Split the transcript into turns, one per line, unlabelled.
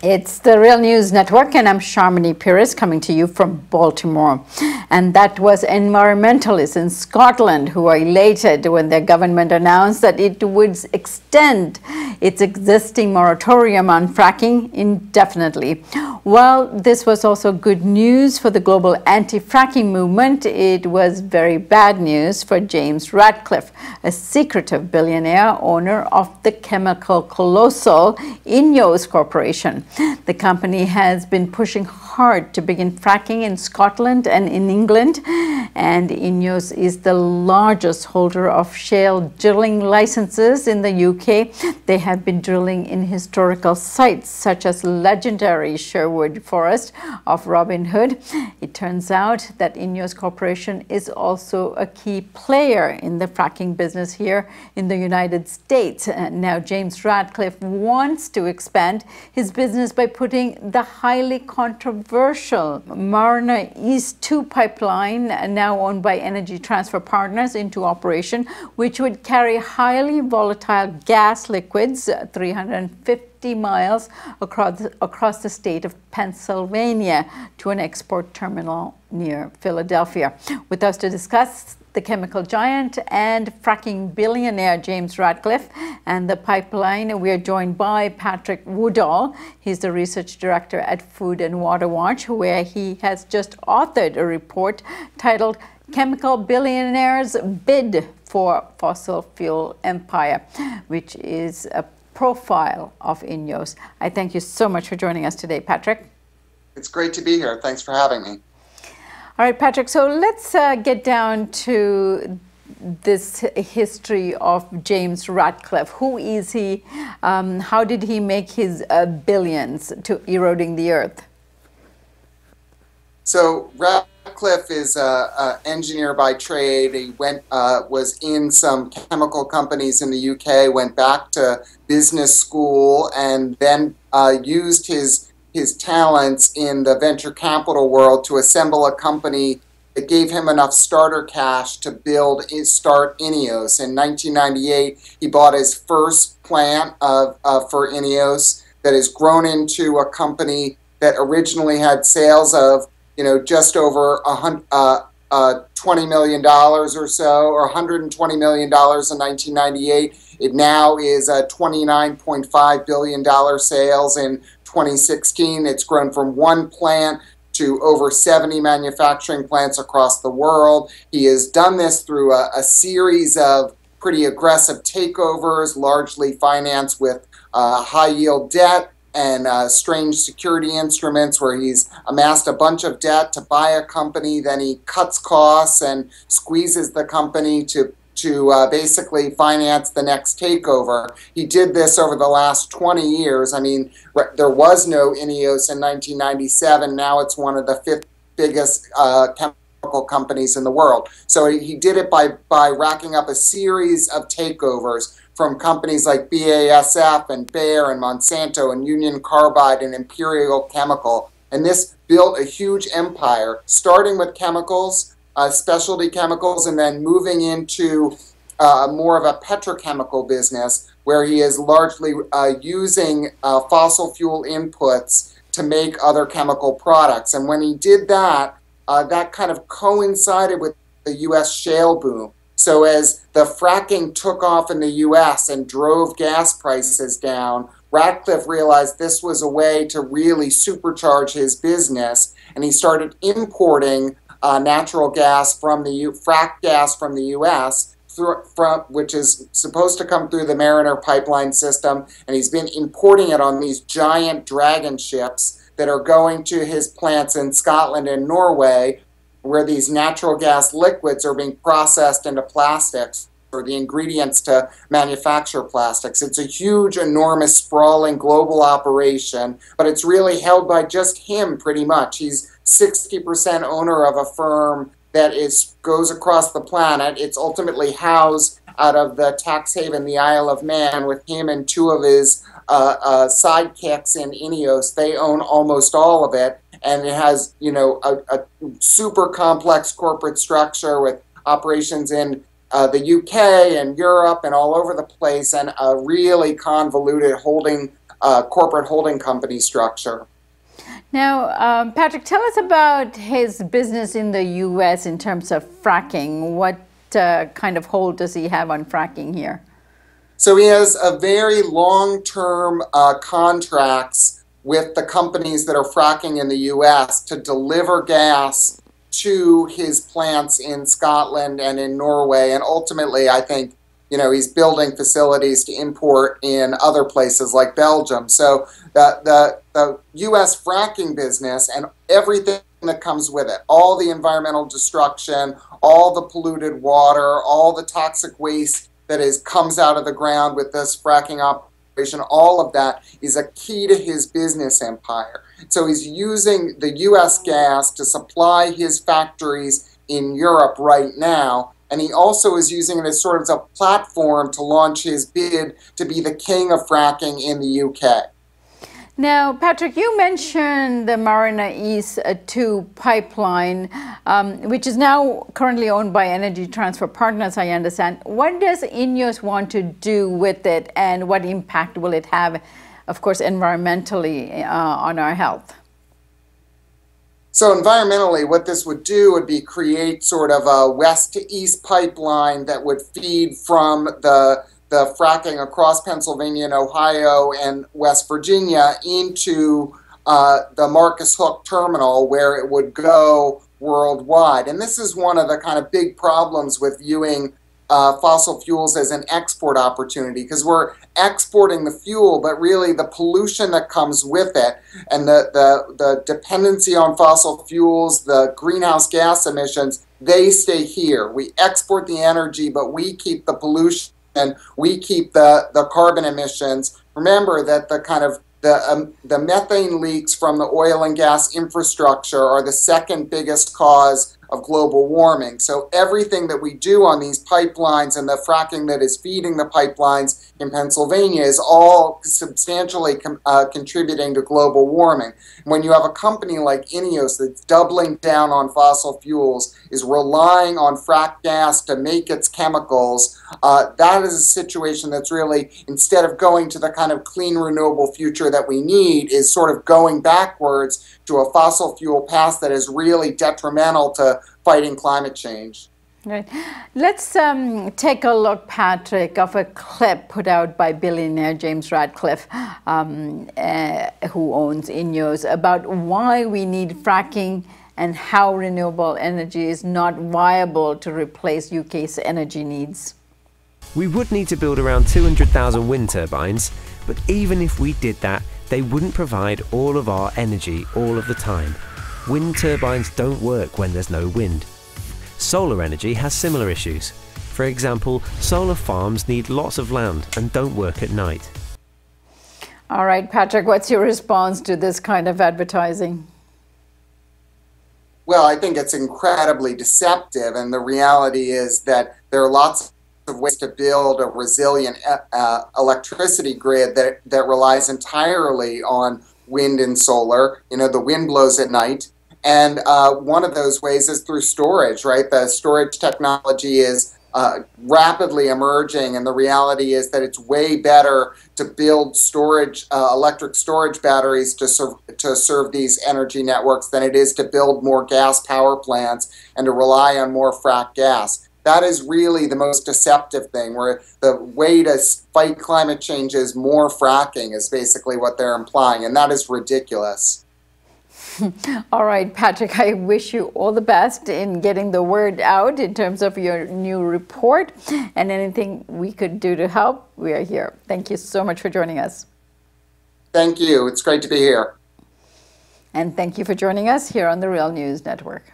It's the Real News Network, and I'm Sharmini Pires coming to you from Baltimore. And that was environmentalists in Scotland who are elated when their government announced that it would extend its existing moratorium on fracking indefinitely. While this was also good news for the global anti-fracking movement, it was very bad news for James Radcliffe, a secretive billionaire owner of the chemical colossal Ineos Corporation. The company has been pushing hard to begin fracking in Scotland and in England, and Ineos is the largest holder of shale drilling licenses in the UK. They have been drilling in historical sites such as legendary Sherwood Forest of Robin Hood. It turns out that Ineos Corporation is also a key player in the fracking business here in the United States. Now, James Radcliffe wants to expand his business by putting the highly controversial Mariner East 2 pipeline, now owned by Energy Transfer Partners, into operation, which would carry highly volatile gas liquids 350 miles across the state of Pennsylvania to an export terminal near Philadelphia. With us to discuss the chemical giant and fracking billionaire James Radcliffe and the pipeline, we are joined by Patrick Woodall. He's the research director at Food and Water Watch, where he has just authored a report titled Chemical Billionaires Bid for Fossil Fuel Empire, which is a profile of Ineos. I thank you so much for joining us today, Patrick.
It's great to be here. Thanks for having me.
All right, Patrick, so let's get down to this history of James Radcliffe. Who is he? How did he make his billions to eroding the earth?
So Ratcliffe is an engineer by trade. He was in some chemical companies in the UK, went back to business school, and then used his talents in the venture capital world to assemble a company that gave him enough starter cash to start Ineos. In 1998, he bought his first plant for Ineos that has grown into a company that originally had sales of just over $20 million or so, or $120 million in 1998. It now is a $29.5 billion sales in 2016. It's grown from one plant to over 70 manufacturing plants across the world. He has done this through a series of pretty aggressive takeovers, largely financed with high-yield debt and strange security instruments, where he's amassed a bunch of debt to buy a company, then he cuts costs and squeezes the company to basically finance the next takeover. He did this over the last 20 years. I mean, there was no Ineos in 1997. Now it's one of the fifth biggest chemical companies in the world. So he did it by racking up a series of takeovers from companies like BASF and Bayer and Monsanto and Union Carbide and Imperial Chemical. And this built a huge empire, starting with chemicals, specialty chemicals, and then moving into more of a petrochemical business, where he is largely using fossil fuel inputs to make other chemical products. And when he did that, that kind of coincided with the U.S. shale boom. So as the fracking took off in the U.S. and drove gas prices down, Ratcliffe realized this was a way to really supercharge his business, and he started importing natural gas from fracked gas from the U.S., which is supposed to come through the Mariner pipeline system, and he's been importing it on these giant dragon ships that are going to his plants in Scotland and Norway, where these natural gas liquids are being processed into plastics, or the ingredients to manufacture plastics. It's a huge, enormous, sprawling global operation, but it's really held by just him pretty much. He's 60% owner of a firm that goes across the planet. It's ultimately housed out of the tax haven, the Isle of Man, with him and two of his sidekicks in Ineos. They own almost all of it, and it has a super complex corporate structure with operations in the UK and Europe and all over the place, and a really convoluted holding corporate holding company structure.
Now, Patrick, tell us about his business in the U.S. in terms of fracking. What kind of hold does he have on fracking here?
So he has a very long-term contracts with the companies that are fracking in the U.S. to deliver gas to his plants in Scotland and in Norway. And ultimately, I think, he's building facilities to import in other places like Belgium. So the U.S. fracking business and everything that comes with it, all the environmental destruction, all the polluted water, all the toxic waste that comes out of the ground with this fracking operation, all of that is a key to his business empire. So he's using the U.S. gas to supply his factories in Europe right now, and he also is using it as sort of a platform to launch his bid to be the king of fracking in the U.K.
Now, Patrick, you mentioned the Mariner East 2 pipeline, which is now currently owned by Energy Transfer Partners, I understand. What does Ineos want to do with it, and what impact will it have, of course, environmentally on our health?
So environmentally, what this would do would be create sort of a west to east pipeline that would feed from the fracking across Pennsylvania and Ohio and West Virginia into the Marcus Hook terminal, where it would go worldwide. And this is one of the kind of big problems with viewing fossil fuels as an export opportunity, because we're exporting the fuel, but really the pollution that comes with it and the dependency on fossil fuels, the greenhouse gas emissions, they stay here. We export the energy, but we keep the pollution and we keep the carbon emissions. Remember that the methane leaks from the oil and gas infrastructure are the second biggest cause of global warming. So everything that we do on these pipelines and the fracking that is feeding the pipelines in Pennsylvania is all substantially contributing to global warming. When you have a company like Ineos that's doubling down on fossil fuels, is relying on frack gas to make its chemicals, that is a situation that's really, instead of going to the kind of clean, renewable future that we need, is sort of going backwards to a fossil fuel past that is really detrimental to fighting climate change.
Right. Let's take a look, Patrick, of a clip put out by billionaire James Radcliffe, who owns Ineos, about why we need fracking and how renewable energy is not viable to replace UK's energy needs.
We would need to build around 200,000 wind turbines, but even if we did that, they wouldn't provide all of our energy all of the time. Wind turbines don't work when there's no wind. Solar energy has similar issues. For example, solar farms need lots of land and don't work at night.
All right, Patrick, what's your response to this kind of advertising?
Well, I think it's incredibly deceptive, and the reality is that there are lots of ways to build a resilient electricity grid that relies entirely on wind and solar. The wind blows at night. And one of those ways is through storage, right? The storage technology is rapidly emerging, and the reality is that it's way better to build storage, electric storage batteries to serve these energy networks than it is to build more gas power plants and to rely on more fracked gas. That is really the most deceptive thing, where the way to fight climate change is more fracking, is basically what they're implying, and that is ridiculous.
All right, Patrick, I wish you all the best in getting the word out in terms of your new report, and anything we could do to help, we are here. Thank you so much for joining us.
Thank you. It's great to be here.
And thank you for joining us here on the Real News Network.